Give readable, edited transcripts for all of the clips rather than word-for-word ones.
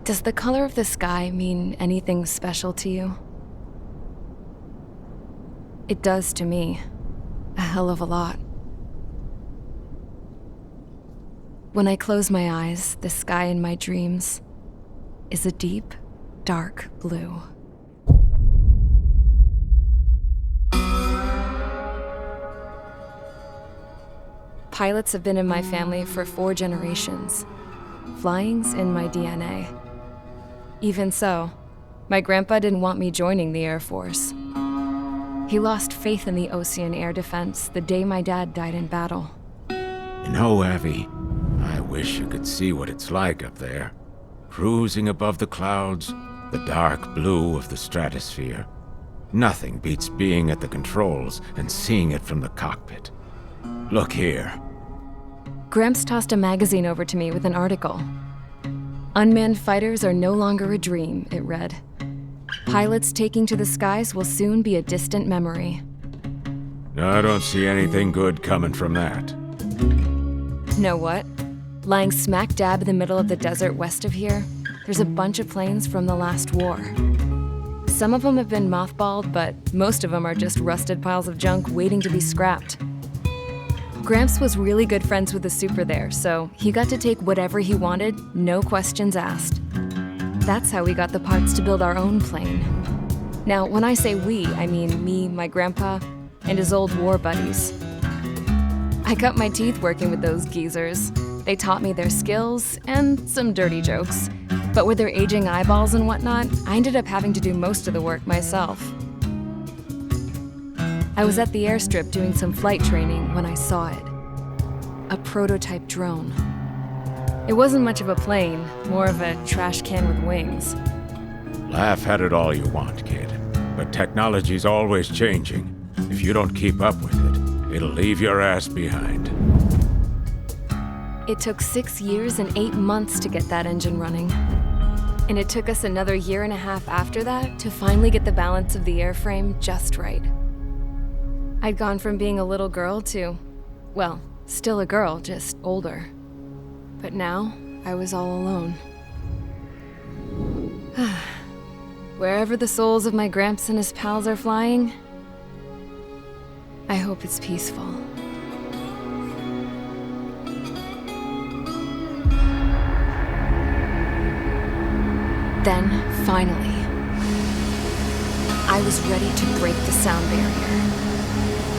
Does the color of the sky mean anything special to you? It does to me. A hell of a lot. When I close my eyes, the sky in my dreams is a deep, dark blue. Pilots have been in my family for 4 generations. Flying's in my DNA. Even so, my grandpa didn't want me joining the Air Force. He lost faith in the Ocean Air Defense the day my dad died in battle. You know, Abby, I wish you could see what it's like up there. Cruising above the clouds, the dark blue of the stratosphere. Nothing beats being at the controls and seeing it from the cockpit. Look here. Gramps tossed a magazine over to me with an article. Unmanned fighters are no longer a dream, it read. Pilots taking to the skies will soon be a distant memory. I don't see anything good coming from that. Know what? Lying smack dab in the middle of the desert west of here, there's a bunch of planes from the last war. Some of them have been mothballed, but most of them are just rusted piles of junk waiting to be scrapped. Gramps was really good friends with the super there, so he got to take whatever he wanted, no questions asked. That's how we got the parts to build our own plane. Now, when I say we, I mean me, my grandpa, and his old war buddies. I cut my teeth working with those geezers. They taught me their skills and some dirty jokes. But with their aging eyeballs and whatnot, I ended up having to do most of the work myself. I was at the airstrip doing some flight training when I saw it. A prototype drone. It wasn't much of a plane, more of a trash can with wings. Laugh at it all you want, kid. But technology's always changing. If you don't keep up with it, it'll leave your ass behind. It took 6 years and 8 months to get that engine running. And it took us another 1.5 years after that to finally get the balance of the airframe just right. I'd gone from being a little girl to, well, still a girl, just older. But now, I was all alone. Wherever the souls of my Gramps and his pals are flying, I hope it's peaceful. Then, finally, I was ready to break the sound barrier.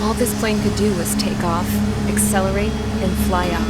All this plane could do was take off, accelerate, and fly up.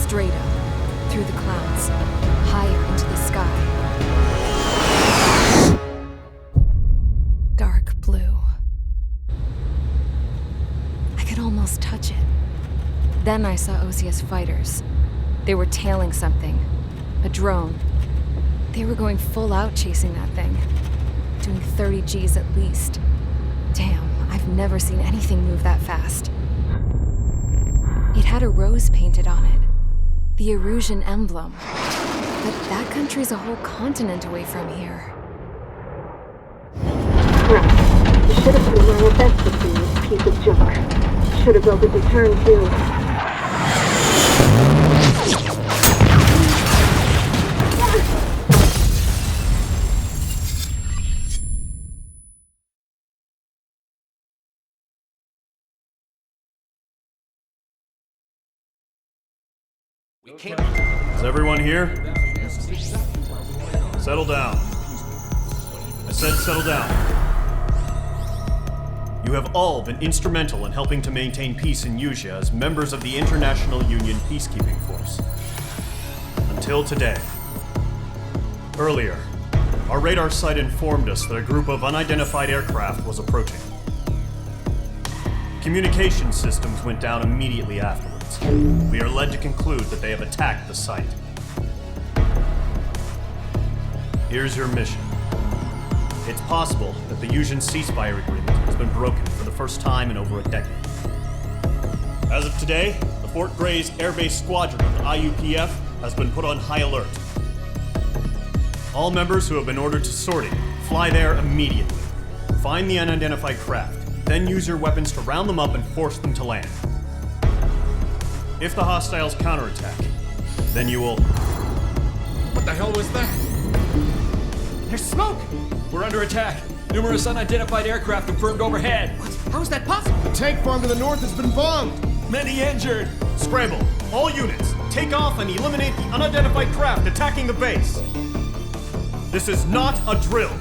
Straight up, through the clouds, higher into the sky. Dark blue. I could almost touch it. Then I saw OCS fighters. They were tailing something. A drone. They were going full out chasing that thing. Doing 30 Gs at least. Damn, I've never seen anything move that fast. It had a rose painted on it. The Erusian emblem. But that country's a whole continent away from here. Crap. You should have put a royal best in this piece of junk. Should have built a return too. Is everyone here? Settle down. I said settle down. You have all been instrumental in helping to maintain peace in Usea as members of the International Union Peacekeeping Force. Until today. Earlier, Our radar site informed us that a group of unidentified aircraft was approaching. Communication systems went down immediately afterwards. We are led to conclude that they have attacked the site. Here's your mission. It's possible that the Yuuzhan ceasefire agreement has been broken for the first time in over a decade. As of today, the Fort Gray's Air Base Squadron of the IUPF has been put on high alert. All members who have been ordered to sortie, fly there immediately. Find the unidentified craft, then use your weapons to round them up and force them to land. If the hostiles counterattack, then you will... What the hell was that? There's smoke! We're under attack. Numerous unidentified aircraft confirmed overhead. What? How is that possible? The tank farm to the north has been bombed! Many injured. Scramble! All units, take off and eliminate the unidentified craft attacking the base! This is not a drill!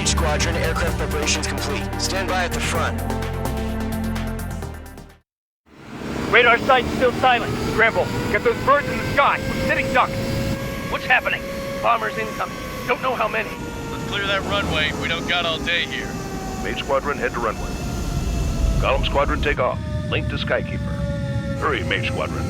Squadron, aircraft preparations complete. Stand by at the front. Radar site's still silent. Scramble. Get those birds in the sky. We're sitting ducks. What's happening? Bombers incoming. Don't know how many. Let's clear that runway. We don't got all day here. Mage Squadron, head to runway. Column Squadron, take off. Link to Skykeeper. Hurry, Mage Squadron.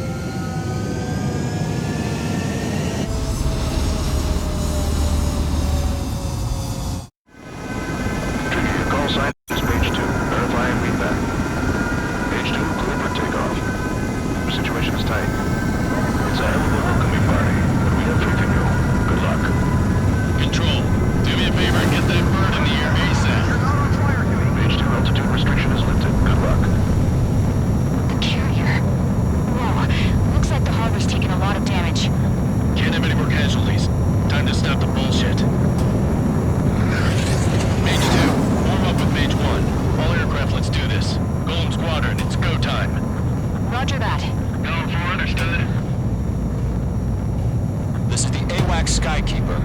Skykeeper.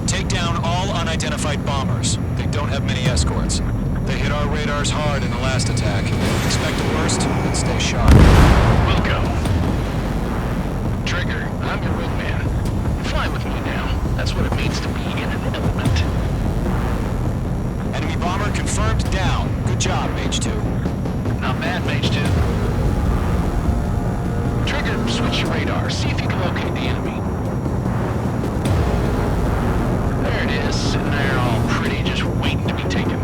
Take down all unidentified bombers. They don't have many escorts. They hit our radars hard in the last attack. Expect the worst, and stay sharp. We'll go. Trigger, I'm your wingman. Fly with me now. That's what it means to be in an element. Enemy bomber confirmed down. Good job, Mage 2. Not bad, Mage 2. Trigger, switch your radar. See if you can locate the enemy. There it is, sitting there all pretty, just waiting to be taken.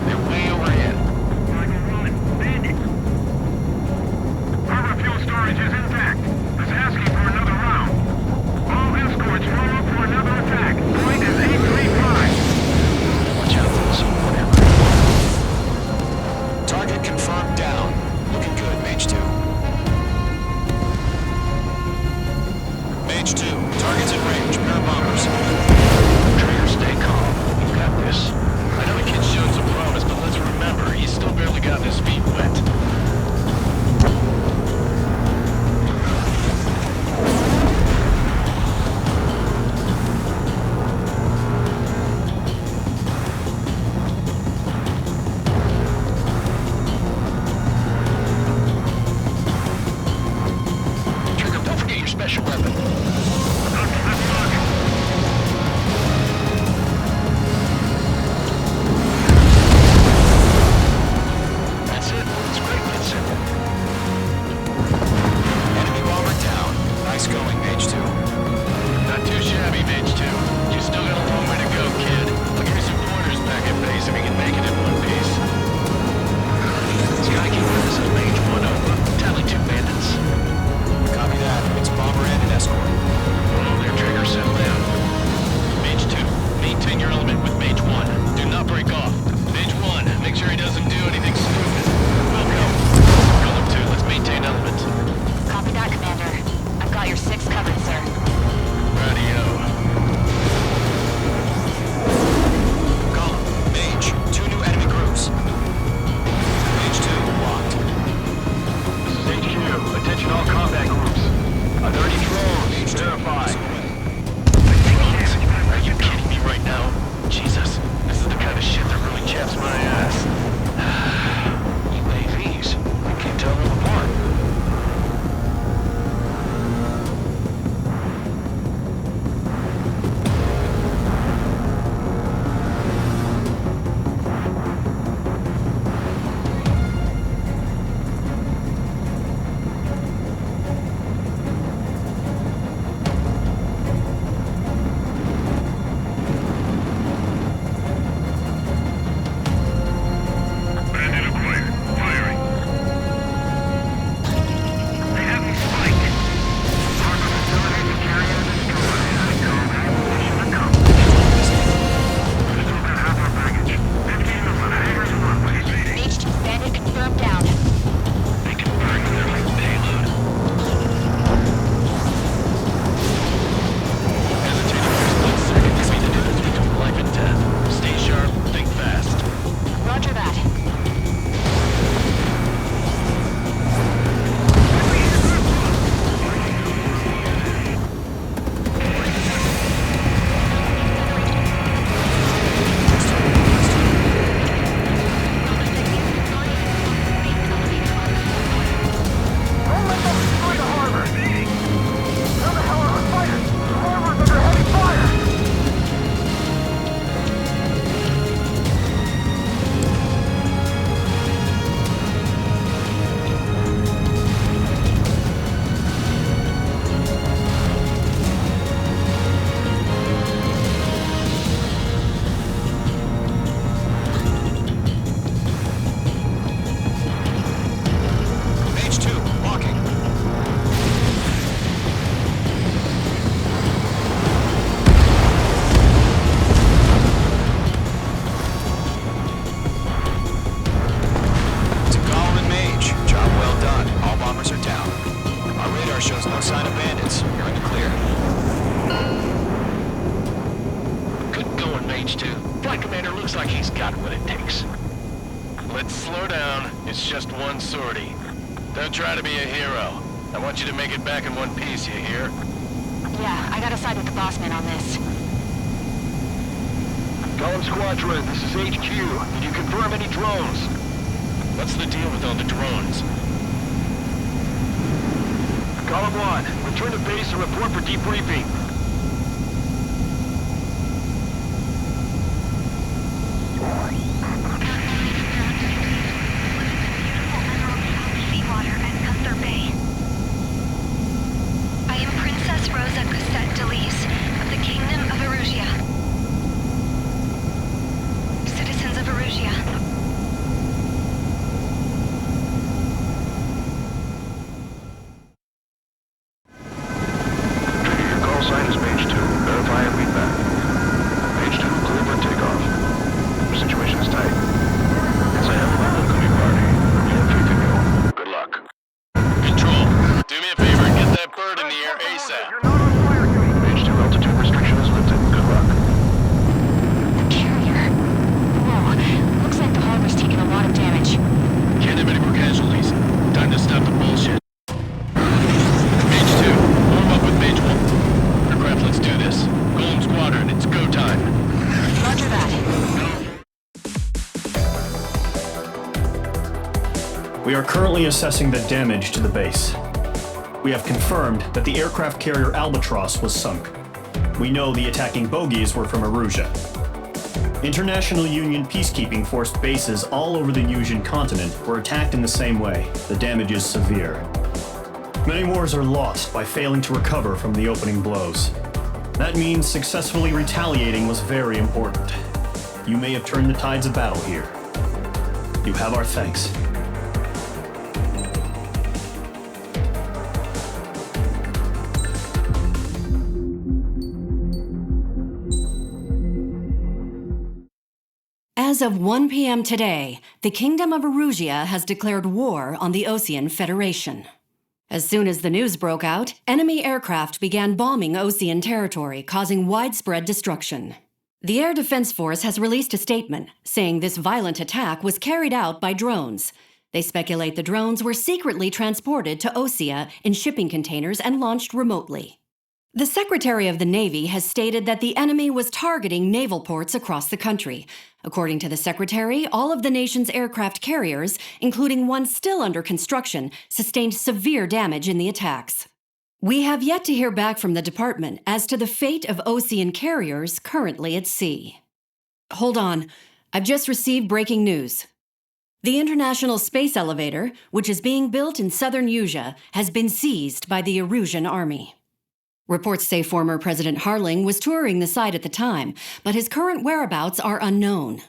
They're way overhead. Harbor fuel storage is intact. It's asking for another round. All escorts roll up for another attack. Point is 835. Watch out for this whatever. Target confirmed down. Looking good, Mage 2. Mage 2, target's in range. Pair of bombers. Trigger, stay calm. We've got this. I know the kid's shown some promise, but let's remember, he's still barely gotten his feet wet. Trigger, don't forget your special weapon. That's it. It's great and simple. Enemy bomber down. Nice going, Mage 2. Not too shabby, Mage 2. You still got a long way to go, kid. I'll give you some pointers back at base if you can make it in one piece. Skykeeper, this is Mage 1 over. Tally sign of bandits. You're in the clear. Good going, Mage 2. Flight Commander looks like he's got what it takes. Let's slow down. It's just one sortie. Don't try to be a hero. I want you to make it back in one piece, you hear? Yeah, I gotta side with the boss man on this. Golem Squadron, this is HQ. Did you confirm any drones? What's the deal with all the drones? Golem 1, return to base and report for debriefing. Seawater at Custer Bay. I am Princess Rosa Cosette Delise of the Kingdom of Erusia. Citizens of Erusia. Your call sign is Mage 2. Verify and read back. Mage 2, clear for takeoff. Your situation is tight. It's a hell of a homecoming party. You have faith in you. Good luck. Control, do me a favor and get that bird in the air ASAP. Mage 2, altitude restriction is lifted. Good luck. Carrier. Whoa, looks like the harbor's taken a lot of damage. Can't have any more casualties. Time to stop the bullshit. Mage 2, warm up with Mage 1. Aircraft, let's do this. Golem Squadron, it's go time. Roger that. We are currently assessing the damage to the base. We have confirmed that the aircraft carrier Albatross was sunk. We know the attacking bogies were from Erusia. International Union peacekeeping force bases all over the Yusian continent were attacked in the same way. The damage is severe. Many wars are lost by failing to recover from the opening blows. That means successfully retaliating was very important. You may have turned the tides of battle here. You have our thanks. As of 1 p.m. today, the Kingdom of Erusia has declared war on the Osean Federation. As soon as the news broke out, enemy aircraft began bombing Osean territory, causing widespread destruction. The Air Defense Force has released a statement saying this violent attack was carried out by drones. They speculate the drones were secretly transported to Osea in shipping containers and launched remotely. The Secretary of the Navy has stated that the enemy was targeting naval ports across the country. According to the Secretary, all of the nation's aircraft carriers, including one still under construction, sustained severe damage in the attacks. We have yet to hear back from the department as to the fate of Osean carriers currently at sea. Hold on, I've just received breaking news. The International Space Elevator, which is being built in southern Yusia, has been seized by the Erusian army. Reports say former President Harling was touring the site at the time, but his current whereabouts are unknown.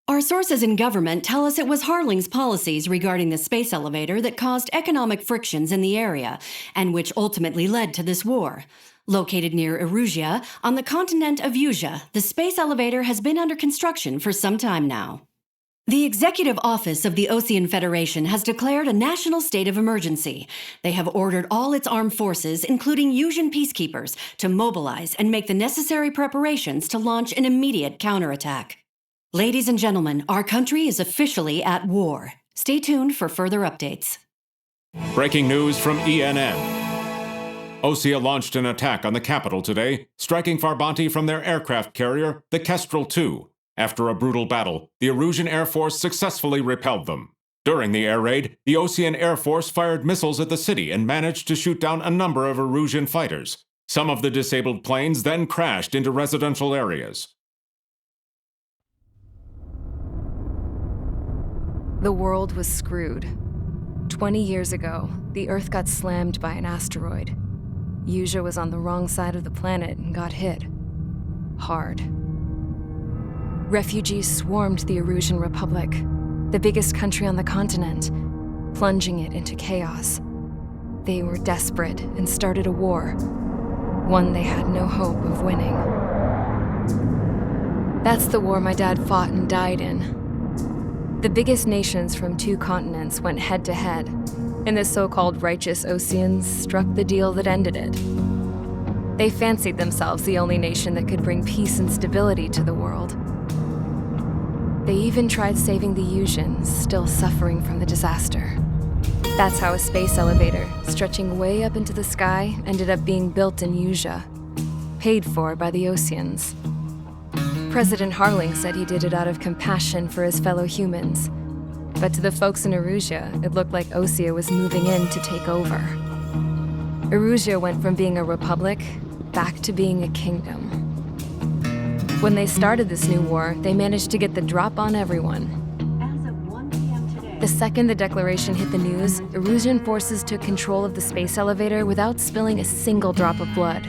Our sources in government tell us it was Harling's policies regarding the space elevator that caused economic frictions in the area, and which ultimately led to this war. Located near Erusia, on the continent of Yusia, the space elevator has been under construction for some time now. The Executive Office of the Osean Federation has declared a national state of emergency. They have ordered all its armed forces, including Yusian peacekeepers, to mobilize and make the necessary preparations to launch an immediate counterattack. Ladies and gentlemen, our country is officially at war. Stay tuned for further updates. Breaking news from ENN. Osea launched an attack on the capital today, striking Farbanti from their aircraft carrier, the Kestrel II. After a brutal battle, the Erusian Air Force successfully repelled them. During the air raid, the Osean Air Force fired missiles at the city and managed to shoot down a number of Erusian fighters. Some of the disabled planes then crashed into residential areas. The world was screwed. 20 years ago, the Earth got slammed by an asteroid. Yusia was on the wrong side of the planet and got hit. Hard. Refugees swarmed the Erusian Republic, the biggest country on the continent, plunging it into chaos. They were desperate and started a war, one they had no hope of winning. That's the war my dad fought and died in. The biggest nations from 2 continents went head-to-head. and the so-called righteous Oseans struck the deal that ended it. They fancied themselves the only nation that could bring peace and stability to the world. They even tried saving the Usians, still suffering from the disaster. That's how a space elevator, stretching way up into the sky, ended up being built in Usia, paid for by the Oseans. President Harling said he did it out of compassion for his fellow humans, but to the folks in Erusia, it looked like Osea was moving in to take over. Erusia went from being a republic back to being a kingdom. When they started this new war, they managed to get the drop on everyone. As of 1 p.m. today, The second the declaration hit the news, Erusian forces took control of the space elevator without spilling a single drop of blood.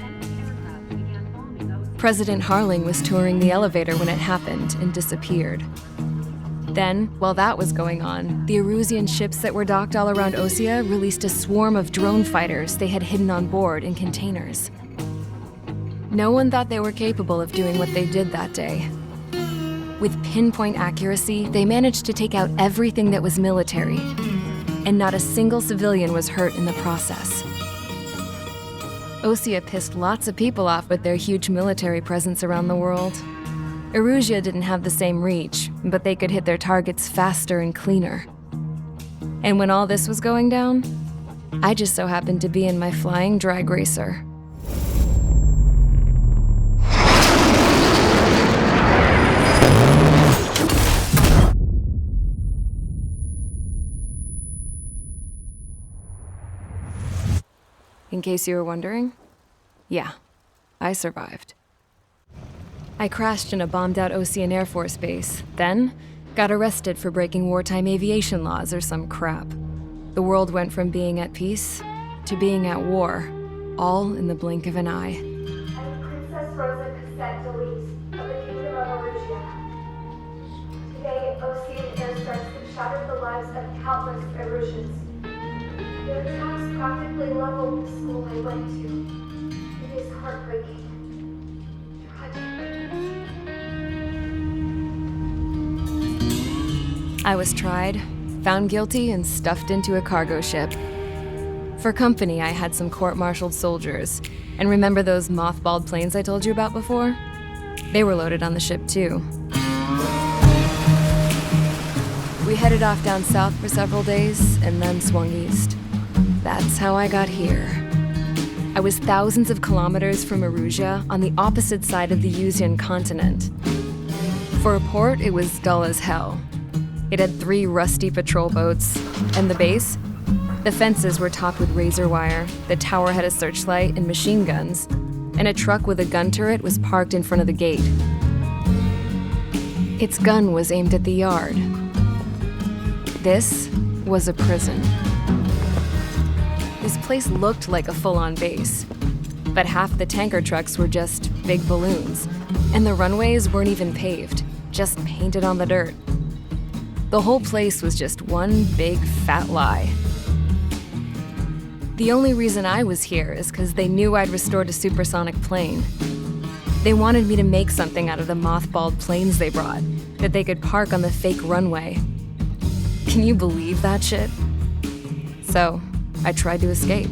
President Harling was touring the elevator when it happened and disappeared. Then, while that was going on, the Erusian ships that were docked all around Osea released a swarm of drone fighters they had hidden on board in containers. No one thought they were capable of doing what they did that day. With pinpoint accuracy, they managed to take out everything that was military, and not a single civilian was hurt in the process. Osea pissed lots of people off with their huge military presence around the world. Erusia didn't have the same reach, but they could hit their targets faster and cleaner. And when all this was going down, I just so happened to be in my flying drag racer. In case you were wondering, yeah, I survived. I crashed in a bombed-out Osean Air Force base, then got arrested for breaking wartime aviation laws or some crap. The world went from being at peace to being at war, all in the blink of an eye. I'm Princess Rosa Cassette-Delise of the Kingdom of Erusia. Today, Osean airstrikes have shattered the lives of countless Erusians. Their attacks practically leveled the school I went to. It is heartbreaking. I was tried, found guilty, and stuffed into a cargo ship. For company, I had some court-martialed soldiers. And remember those mothballed planes I told you about before? They were loaded on the ship too. We headed off down south for several days, and then swung east. That's how I got here. I was thousands of kilometers from Erusia, on the opposite side of the Usian continent. For a port, it was dull as hell. It had 3 rusty patrol boats, and the base? The fences were topped with razor wire, the tower had a searchlight and machine guns, and a truck with a gun turret was parked in front of the gate. Its gun was aimed at the yard. This was a prison. This place looked like a full-on base, but half the tanker trucks were just big balloons, and the runways weren't even paved, just painted on the dirt. The whole place was just one big fat lie. The only reason I was here is because they knew I'd restored a supersonic plane. They wanted me to make something out of the mothballed planes they brought, that they could park on the fake runway. Can you believe that shit? So, I tried to escape.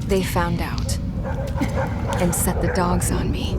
They found out and set the dogs on me.